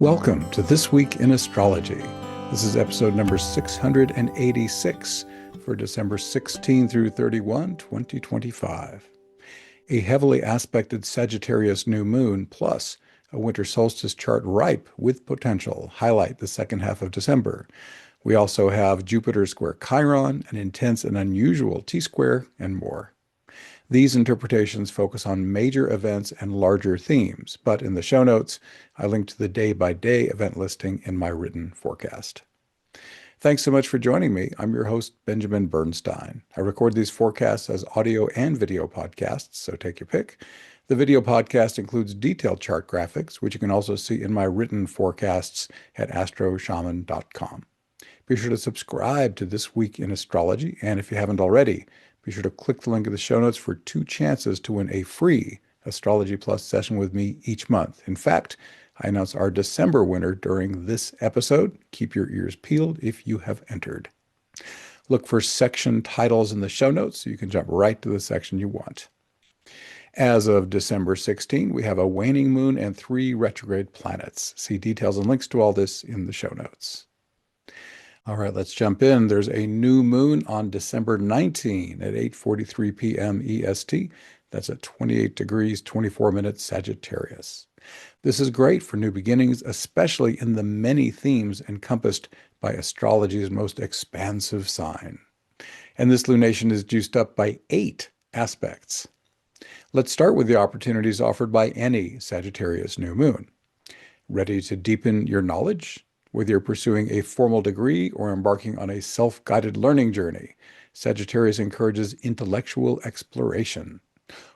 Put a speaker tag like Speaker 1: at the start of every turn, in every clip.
Speaker 1: Welcome to This Week in Astrology. This is episode number 686 for December 16 through 31, 2025. A heavily aspected Sagittarius New Moon plus a Winter Solstice chart ripe with potential highlight the second half of December. We also have Jupiter square Chiron, an intense and unusual T-square, and more. These interpretations focus on major events and larger themes, but in the show notes, I link to the day-by-day event listing in my written forecast. Thanks so much for joining me. I'm your host, Benjamin Bernstein. I record these forecasts as audio and video podcasts, so take your pick. The video podcast includes detailed chart graphics, which you can also see in my written forecasts at astroshaman.com. Be sure to subscribe to This Week in Astrology, and if you haven't already, be sure to click the link in the show notes for 2 chances to win a free Astrology Plus session with me each month. In fact, I announce our December winner during this episode. Keep your ears peeled if you have entered. Look for section titles in the show notes so you can jump right to the section you want. As of December 16, we have a waning moon and 3 retrograde planets. See details and links to all this in the show notes. All right, let's jump in. There's a new moon on December 19 at 8:43 p.m. EST. That's at 28 degrees, 24 minutes Sagittarius. This is great for new beginnings, especially in the many themes encompassed by astrology's most expansive sign. And this lunation is juiced up by 8 aspects. Let's start with the opportunities offered by any Sagittarius new moon. Ready to deepen your knowledge? Whether you're pursuing a formal degree or embarking on a self-guided learning journey, Sagittarius encourages intellectual exploration.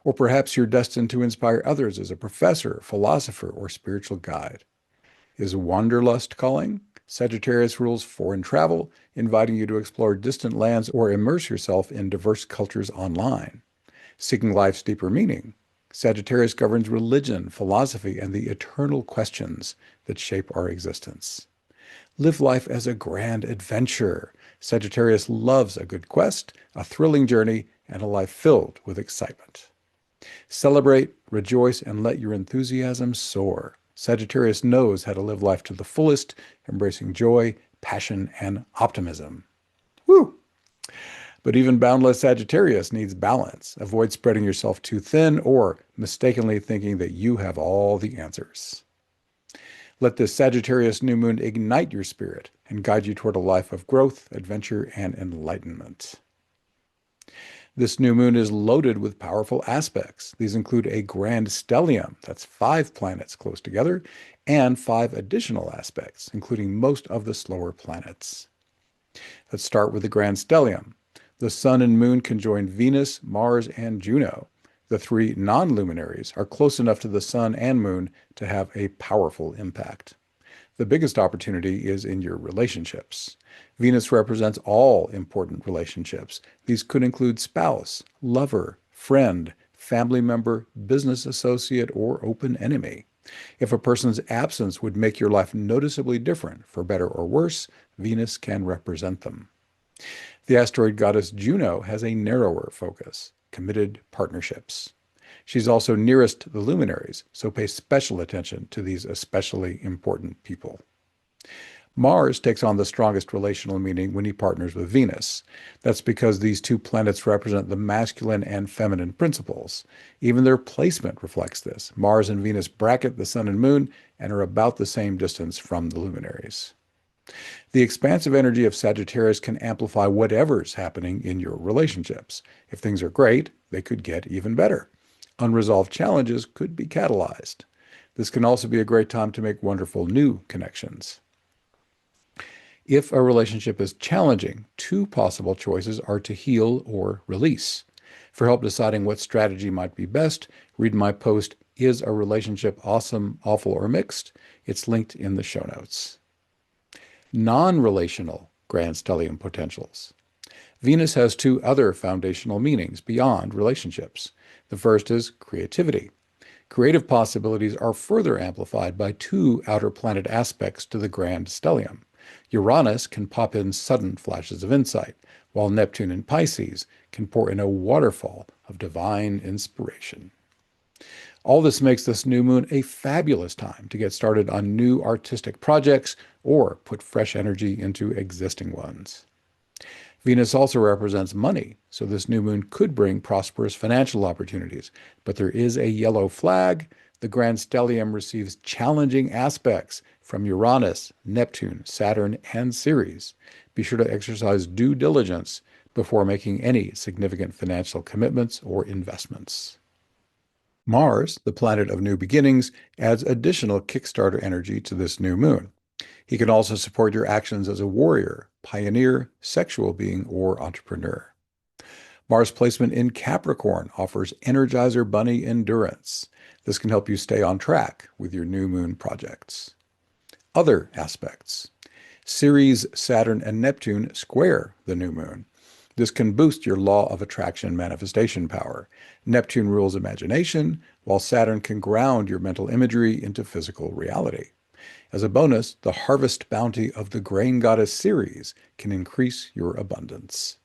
Speaker 1: Or perhaps you're destined to inspire others as a professor, philosopher, or spiritual guide. Is wanderlust calling? Sagittarius rules foreign travel, inviting you to explore distant lands or immerse yourself in diverse cultures online. Seeking life's deeper meaning? Sagittarius governs religion, philosophy, and the eternal questions that shape our existence. Live life as a grand adventure. Sagittarius loves a good quest, a thrilling journey, and a life filled with excitement. Celebrate, rejoice, and let your enthusiasm soar. Sagittarius knows how to live life to the fullest, embracing joy, passion, and optimism. Woo! But even boundless Sagittarius needs balance. Avoid spreading yourself too thin or mistakenly thinking that you have all the answers. Let this Sagittarius new moon ignite your spirit and guide you toward a life of growth, adventure, and enlightenment. This new moon is loaded with powerful aspects. These include a grand stellium, that's 5 planets close together, and 5 additional aspects, including most of the slower planets. Let's start with the grand stellium. The sun and moon conjoin Venus, Mars, and Juno. The 3 non-luminaries are close enough to the sun and moon to have a powerful impact. The biggest opportunity is in your relationships. Venus represents all important relationships. These could include spouse, lover, friend, family member, business associate, or open enemy. If a person's absence would make your life noticeably different, for better or worse, Venus can represent them. The asteroid goddess Juno has a narrower focus. Committed partnerships. She's also nearest to the luminaries, so pay special attention to these especially important people. Mars takes on the strongest relational meaning when he partners with Venus. That's because these 2 planets represent the masculine and feminine principles. Even their placement reflects this. Mars and Venus bracket the sun and moon and are about the same distance from the luminaries. The expansive energy of Sagittarius can amplify whatever's happening in your relationships. If things are great, they could get even better. Unresolved challenges could be catalyzed. This can also be a great time to make wonderful new connections. If a relationship is challenging, 2 possible choices are to heal or release. For help deciding what strategy might be best, read my post, Is a Relationship Awesome, Awful, or Mixed? It's linked in the show notes. Non-relational grand stellium potentials. Venus has 2 other foundational meanings beyond relationships. The first is creativity. Creative possibilities are further amplified by 2 outer planet aspects to the grand stellium. Uranus can pop in sudden flashes of insight, while Neptune in Pisces can pour in a waterfall of divine inspiration. All this makes this new moon a fabulous time to get started on new artistic projects or put fresh energy into existing ones. Venus also represents money, so this new moon could bring prosperous financial opportunities. But there is a yellow flag. The grand stellium receives challenging aspects from Uranus, Neptune, Saturn, and Ceres. Be sure to exercise due diligence before making any significant financial commitments or investments. Mars, the planet of new beginnings, adds additional Kickstarter energy to this new moon. He can also support your actions as a warrior, pioneer, sexual being, or entrepreneur. Mars placement in Capricorn offers Energizer Bunny endurance. This can help you stay on track with your new moon projects. Other aspects. Ceres, Saturn, and Neptune square the new moon. This can boost your law of attraction manifestation power. Neptune rules imagination, while Saturn can ground your mental imagery into physical reality. As a bonus, the harvest bounty of the grain goddess Ceres can increase your abundance.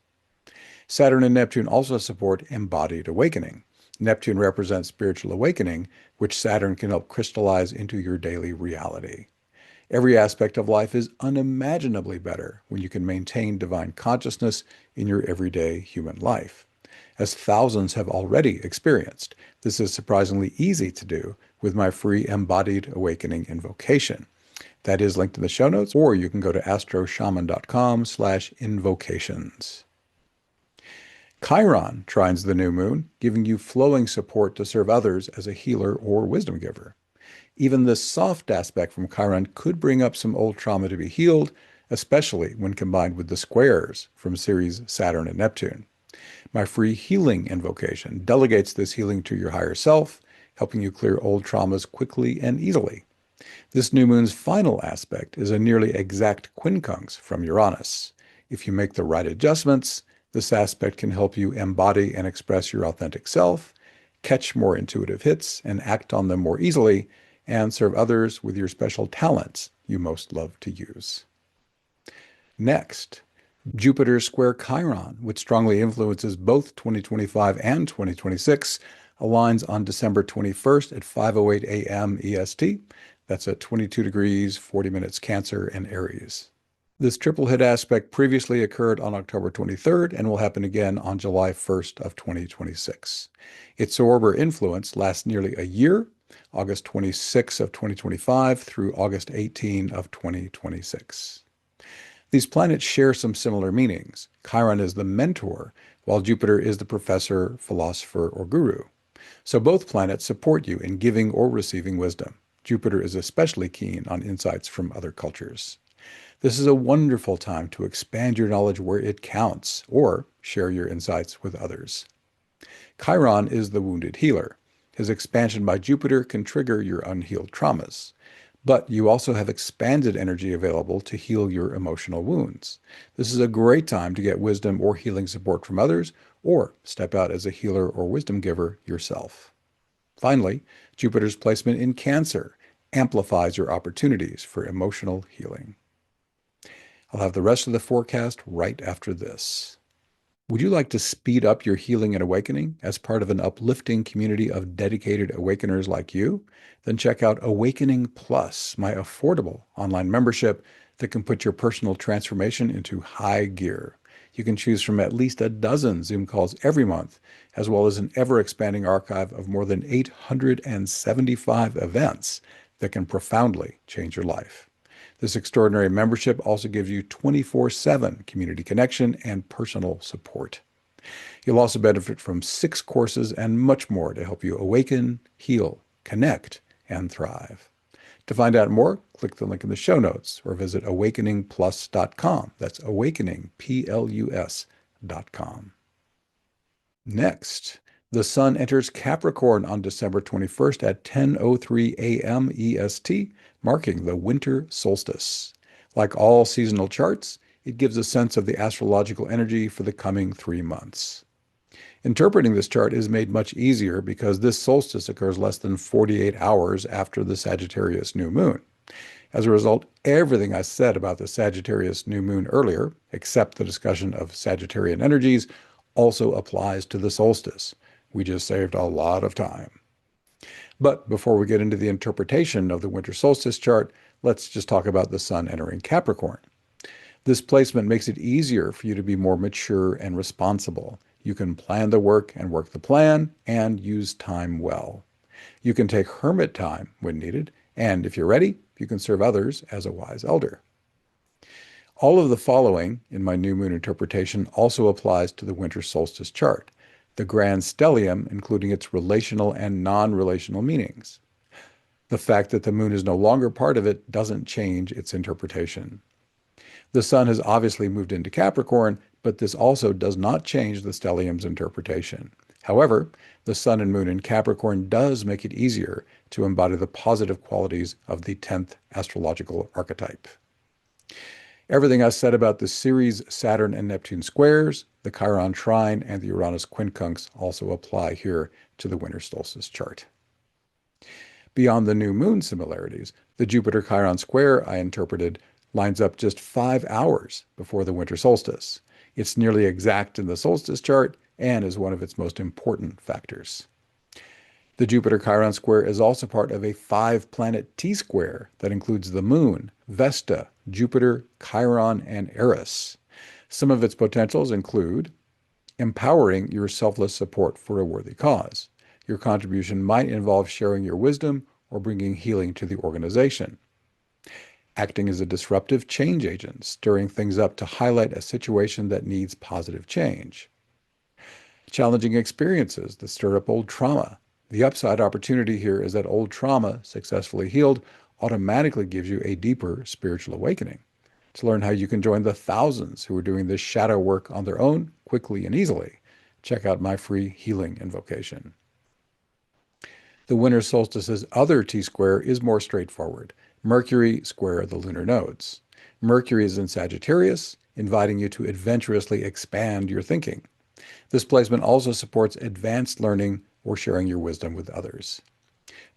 Speaker 1: Saturn and Neptune also support embodied awakening. Neptune represents spiritual awakening, which Saturn can help crystallize into your daily reality. Every aspect of life is unimaginably better when you can maintain divine consciousness in your everyday human life. As thousands have already experienced, this is surprisingly easy to do with my free Embodied Awakening invocation. That is linked in the show notes, or you can go to astroshaman.com/invocations. Chiron trines the new moon, giving you flowing support to serve others as a healer or wisdom giver. Even this soft aspect from Chiron could bring up some old trauma to be healed, especially when combined with the squares from Ceres, Saturn, and Neptune. My free healing invocation delegates this healing to your higher self, helping you clear old traumas quickly and easily. This new moon's final aspect is a nearly exact quincunx from Uranus. If you make the right adjustments, this aspect can help you embody and express your authentic self, catch more intuitive hits and act on them more easily, and serve others with your special talents you most love to use. Next, Jupiter square Chiron, which strongly influences both 2025 and 2026, aligns on December 21st at 5:08 a.m. EST. That's at 22 degrees, 40 minutes Cancer and Aries. This triple hit aspect previously occurred on October 23rd and will happen again on July 1st of 2026. Its orb influence lasts nearly a year, August 26 of 2025 through August 18 of 2026. These planets share some similar meanings. Chiron is the mentor, while Jupiter is the professor, philosopher, or guru. So both planets support you in giving or receiving wisdom. Jupiter is especially keen on insights from other cultures. This is a wonderful time to expand your knowledge where it counts, or share your insights with others. Chiron is the wounded healer. His expansion by Jupiter can trigger your unhealed traumas. But you also have expanded energy available to heal your emotional wounds. This is a great time to get wisdom or healing support from others, or step out as a healer or wisdom giver yourself. Finally, Jupiter's placement in Cancer amplifies your opportunities for emotional healing. I'll have the rest of the forecast right after this. Would you like to speed up your healing and awakening as part of an uplifting community of dedicated awakeners like you? Then check out Awakening Plus, my affordable online membership that can put your personal transformation into high gear. You can choose from at least a dozen Zoom calls every month, as well as an ever-expanding archive of more than 875 events that can profoundly change your life. This extraordinary membership also gives you 24/7 community connection and personal support. You'll also benefit from 6 courses and much more to help you awaken, heal, connect, and thrive. To find out more, click the link in the show notes or visit awakeningplus.com. That's awakeningplus.com. Next, the Sun enters Capricorn on December 21st at 10:03 a.m. EST, marking the Winter Solstice. Like all seasonal charts, it gives a sense of the astrological energy for the coming 3 months. Interpreting this chart is made much easier because this solstice occurs less than 48 hours after the Sagittarius New Moon. As a result, everything I said about the Sagittarius New Moon earlier, except the discussion of Sagittarian energies, also applies to the solstice. We just saved a lot of time. But before we get into the interpretation of the winter solstice chart, let's just talk about the sun entering Capricorn. This placement makes it easier for you to be more mature and responsible. You can plan the work and work the plan and use time well. You can take hermit time when needed, and if you're ready, you can serve others as a wise elder. All of the following in my new moon interpretation also applies to the winter solstice chart, the grand stellium, including its relational and non-relational meanings. The fact that the moon is no longer part of it doesn't change its interpretation. The sun has obviously moved into Capricorn, but this also does not change the stellium's interpretation. However, the sun and moon in Capricorn does make it easier to embody the positive qualities of the 10th astrological archetype. Everything I said about the Ceres, Saturn, and Neptune squares, the Chiron trine, and the Uranus quincunx also apply here to the winter solstice chart. Beyond the new moon similarities, the Jupiter-Chiron square I interpreted lines up just 5 hours before the winter solstice. It's nearly exact in the solstice chart and is one of its most important factors. The Jupiter-Chiron square is also part of a 5-planet T-square that includes the Moon, Vesta, Jupiter, Chiron, and Eris. Some of its potentials include empowering your selfless support for a worthy cause. Your contribution might involve sharing your wisdom or bringing healing to the organization. Acting as a disruptive change agent, stirring things up to highlight a situation that needs positive change. Challenging experiences that stir up old trauma. The upside opportunity here is that old trauma, successfully healed, automatically gives you a deeper spiritual awakening. To learn how you can join the thousands who are doing this shadow work on their own, quickly and easily, check out my free healing invocation. The winter solstice's other T-square is more straightforward. Mercury square the lunar nodes. Mercury is in Sagittarius, inviting you to adventurously expand your thinking. This placement also supports advanced learning or sharing your wisdom with others.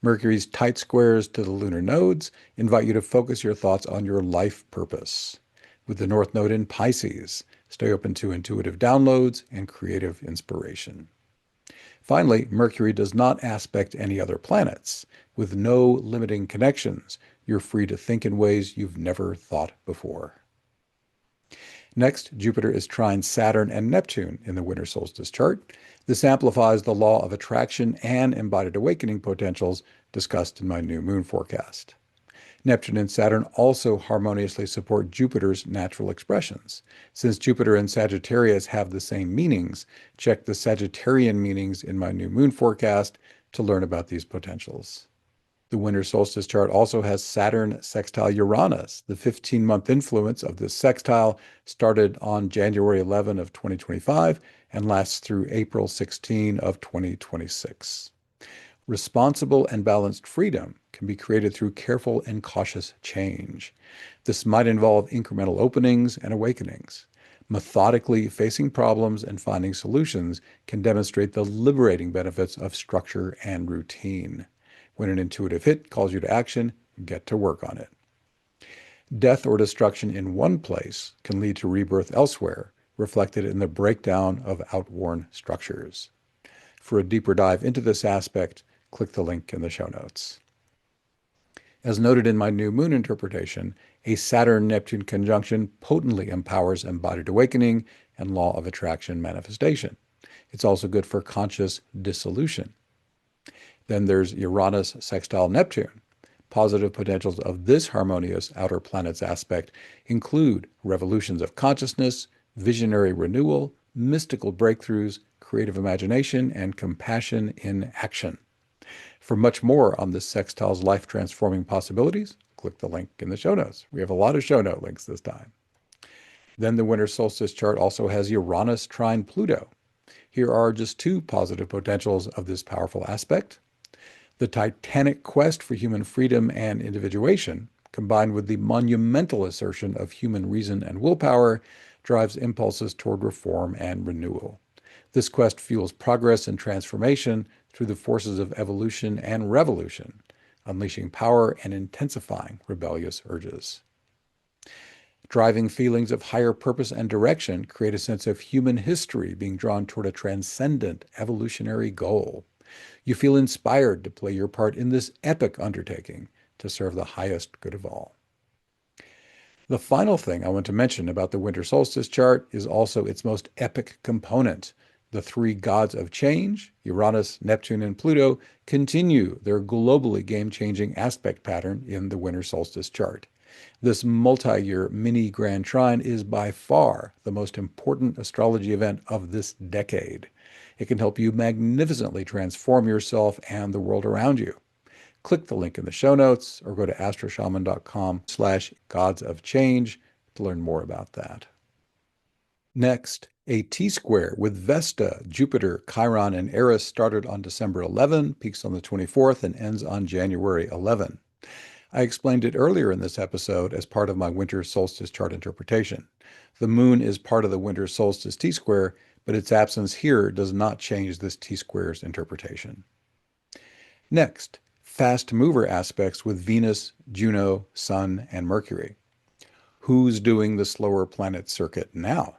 Speaker 1: Mercury's tight squares to the lunar nodes invite you to focus your thoughts on your life purpose. With the North Node in Pisces, stay open to intuitive downloads and creative inspiration. Finally, Mercury does not aspect any other planets. With no limiting connections, you're free to think in ways you've never thought before. Next, Jupiter is trine Saturn and Neptune in the winter solstice chart. This amplifies the law of attraction and embodied awakening potentials discussed in my new moon forecast. Neptune and Saturn also harmoniously support Jupiter's natural expressions. Since Jupiter and Sagittarius have the same meanings, check the Sagittarian meanings in my new moon forecast to learn about these potentials. The winter solstice chart also has Saturn sextile Uranus. The 15-month influence of this sextile started on January 11 of 2025 and lasts through April 16 of 2026. Responsible and balanced freedom can be created through careful and cautious change. This might involve incremental openings and awakenings. Methodically facing problems and finding solutions can demonstrate the liberating benefits of structure and routine. When an intuitive hit calls you to action, get to work on it. Death or destruction in one place can lead to rebirth elsewhere, reflected in the breakdown of outworn structures. For a deeper dive into this aspect, click the link in the show notes. As noted in my new moon interpretation, a Saturn-Neptune conjunction potently empowers embodied awakening and law of attraction manifestation. It's also good for conscious dissolution. Then there's Uranus sextile Neptune. Positive potentials of this harmonious outer planets aspect include revolutions of consciousness, visionary renewal, mystical breakthroughs, creative imagination, and compassion in action. For much more on this sextile's life-transforming possibilities, click the link in the show notes. We have a lot of show note links this time. Then the winter solstice chart also has Uranus trine Pluto. Here are just 2 positive potentials of this powerful aspect. The titanic quest for human freedom and individuation, combined with the monumental assertion of human reason and willpower, drives impulses toward reform and renewal. This quest fuels progress and transformation through the forces of evolution and revolution, unleashing power and intensifying rebellious urges. Driving feelings of higher purpose and direction create a sense of human history being drawn toward a transcendent evolutionary goal. You feel inspired to play your part in this epic undertaking to serve the highest good of all. The final thing I want to mention about the winter solstice chart is also its most epic component. The three gods of change, Uranus, Neptune, and Pluto, continue their globally game-changing aspect pattern in the winter solstice chart. This multi-year mini grand trine is by far the most important astrology event of this decade. It can help you magnificently transform yourself and the world around you. Click the link in the show notes or go to astroshaman.com/gods of change to learn more about that. Next, a T-square with Vesta, Jupiter, Chiron, and Eris started on December 11, peaks on the 24th, and ends on January 11. I explained it earlier in this episode as part of my winter solstice chart interpretation. The moon is part of the winter solstice T-square, but its absence here does not change this T-square's interpretation. Next, fast mover aspects with Venus, Juno, Sun, and Mercury. Who's doing the slower planet circuit now?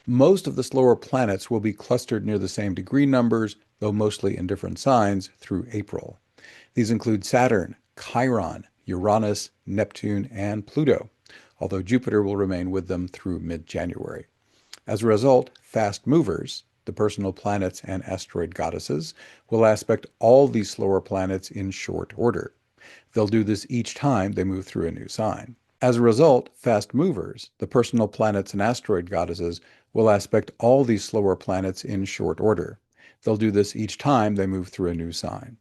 Speaker 1: Most of the slower planets will be clustered near the same degree numbers, though mostly in different signs, through April. These include Saturn, Chiron, Uranus, Neptune, and Pluto, although Jupiter will remain with them through mid-January. As a result, fast movers, the personal planets and asteroid goddesses, will aspect all these slower planets in short order. They'll do this each time they move through a new sign. As a result, fast movers, the personal planets and asteroid goddesses, will aspect all these slower planets in short order. They'll do this each time they move through a new sign.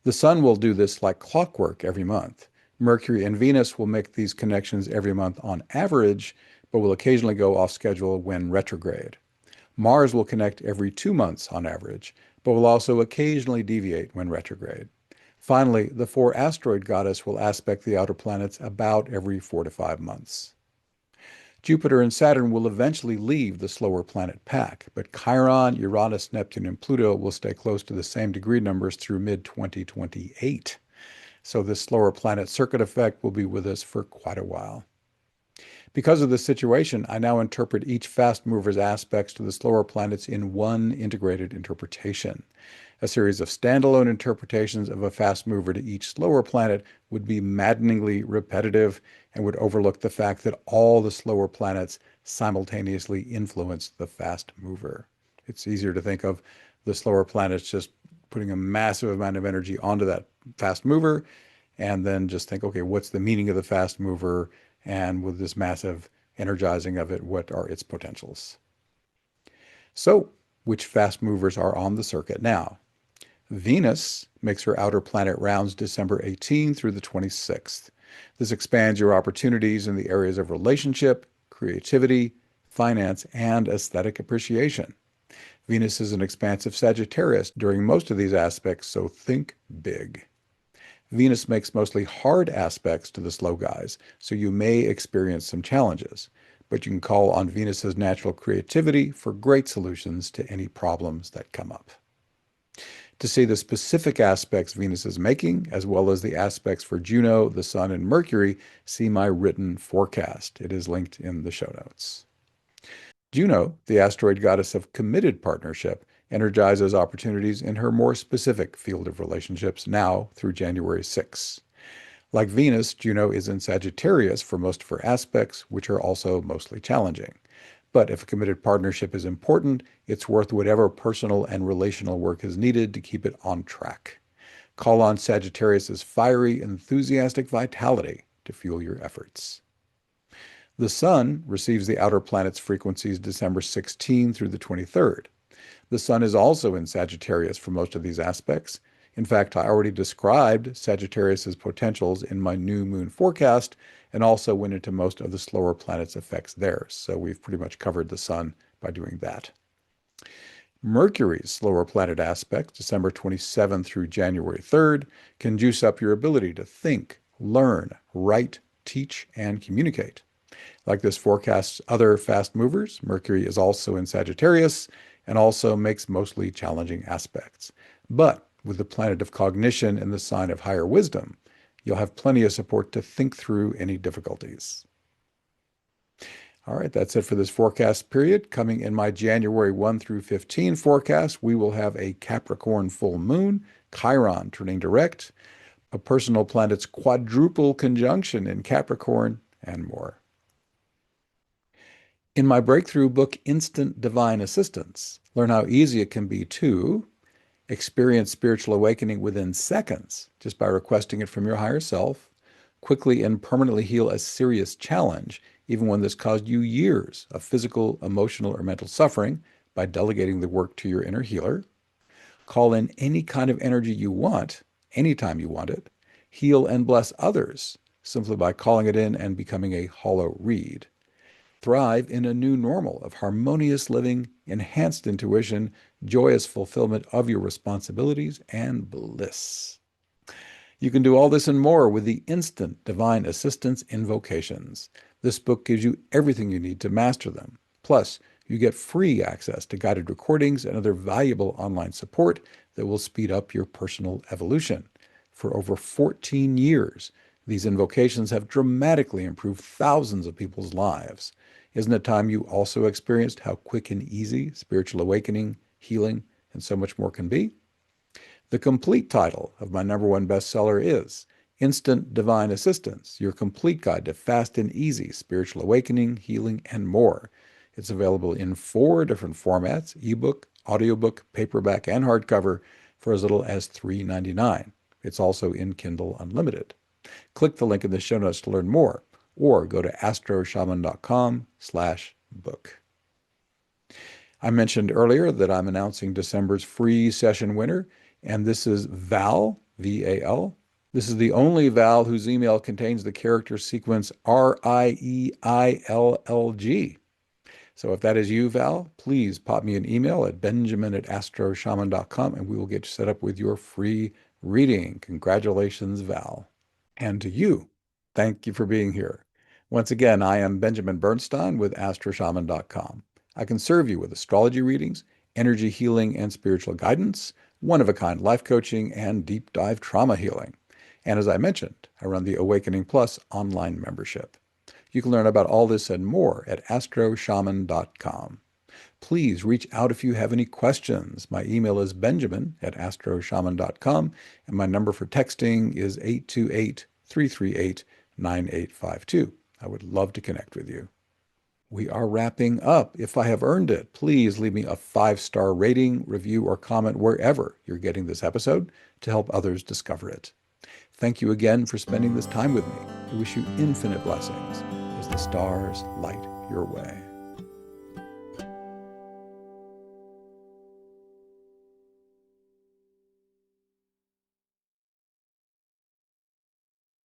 Speaker 1: The Sun will do this like clockwork every month. Mercury and Venus will make these connections every month on average, but will occasionally go off schedule when retrograde. Mars will connect every 2 months on average, but will also occasionally deviate when retrograde. Finally, the 4 asteroid goddess will aspect the outer planets about every 4 to 5 months. Jupiter and Saturn will eventually leave the slower planet pack, but Chiron, Uranus, Neptune, and Pluto will stay close to the same degree numbers through mid-2028. So this slower planet circuit effect will be with us for quite a while. Because of this situation, I now interpret each fast mover's aspects to the slower planets in one integrated interpretation. A series of standalone interpretations of a fast mover to each slower planet would be maddeningly repetitive and would overlook the fact that all the slower planets simultaneously influence the fast mover. It's easier to think of the slower planets just putting a massive amount of energy onto that fast mover and then just think, okay, what's the meaning of the fast mover? And with this massive energizing of it, what are its potentials? So, which fast movers are on the circuit now? Venus makes her outer planet rounds December 18 through the 26th. This expands your opportunities in the areas of relationship, creativity, finance, and aesthetic appreciation. Venus is an expansive Sagittarius during most of these aspects, so think big. Venus makes mostly hard aspects to the slow guys, so you may experience some challenges, but you can call on Venus's natural creativity for great solutions to any problems that come up. To see the specific aspects Venus is making, as well as the aspects for Juno, the Sun, and Mercury, see my written forecast. It is linked in the show notes. Juno, the asteroid goddess of committed partnership, energizes opportunities in her more specific field of relationships now through January 6. Like Venus, Juno is in Sagittarius for most of her aspects, which are also mostly challenging. But if a committed partnership is important, it's worth whatever personal and relational work is needed to keep it on track. Call on Sagittarius's fiery, enthusiastic vitality to fuel your efforts. The Sun receives the outer planet's frequencies December 16 through the 23rd. The Sun is also in Sagittarius for most of these aspects. In fact, I already described Sagittarius's potentials in my new moon forecast and also went into most of the slower planets' effects there. So we've pretty much covered the Sun by doing that. Mercury's slower planet aspect, December 27 through January 3rd, can juice up your ability to think, learn, write, teach, and communicate. Like this forecast's other fast movers, Mercury is also in Sagittarius and also makes mostly challenging aspects. But with the planet of cognition and the sign of higher wisdom, you'll have plenty of support to think through any difficulties. All right, that's it for this forecast period. Coming in my January 1 through 15 forecast, we will have a Capricorn full moon, Chiron turning direct, a personal planet's quadruple conjunction in Capricorn, and more. In my breakthrough book, Instant Divine Assistance, learn how easy it can be to experience spiritual awakening within seconds just by requesting it from your higher self, quickly and permanently heal a serious challenge, even one that's caused you years of physical, emotional, or mental suffering by delegating the work to your inner healer, call in any kind of energy you want, anytime you want it, heal and bless others simply by calling it in and becoming a hollow reed. Thrive in a new normal of harmonious living, enhanced intuition, joyous fulfillment of your responsibilities, and bliss. You can do all this and more with the Instant Divine Assistance Invocations. This book gives you everything you need to master them. Plus, you get free access to guided recordings and other valuable online support that will speed up your personal evolution. For over 14 years, these invocations have dramatically improved thousands of people's lives. Isn't it time you also experienced how quick and easy spiritual awakening, healing, and so much more can be? The complete title of my #1 bestseller is Instant Divine Assistance, Your Complete Guide to Fast and Easy Spiritual Awakening, Healing, and More. It's available in 4 different formats: ebook, audiobook, paperback, and hardcover for as little as $3.99. It's also in Kindle Unlimited. Click the link in the show notes to learn more, or go to astroshaman.com/book. I mentioned earlier that I'm announcing December's free session winner, and this is Val, V-A-L. This is the only Val whose email contains the character sequence RIEILLG. So if that is you, Val, please pop me an email at benjamin@astroshaman.com, and we will get you set up with your free reading. Congratulations, Val. And to you, thank you for being here. Once again, I am Benjamin Bernstein with astroshaman.com. I can serve you with astrology readings, energy healing and spiritual guidance, one-of-a-kind life coaching, and deep dive trauma healing. And as I mentioned, I run the Awakening Plus online membership. You can learn about all this and more at astroshaman.com. Please reach out if you have any questions. My email is benjamin@astroshaman.com, and my number for texting is 828-338-9852. I would love to connect with you. We are wrapping up. If I have earned it, please leave me a 5-star rating, review, or comment wherever you're getting this episode to help others discover it. Thank you again for spending this time with me. I wish you infinite blessings as the stars light your way.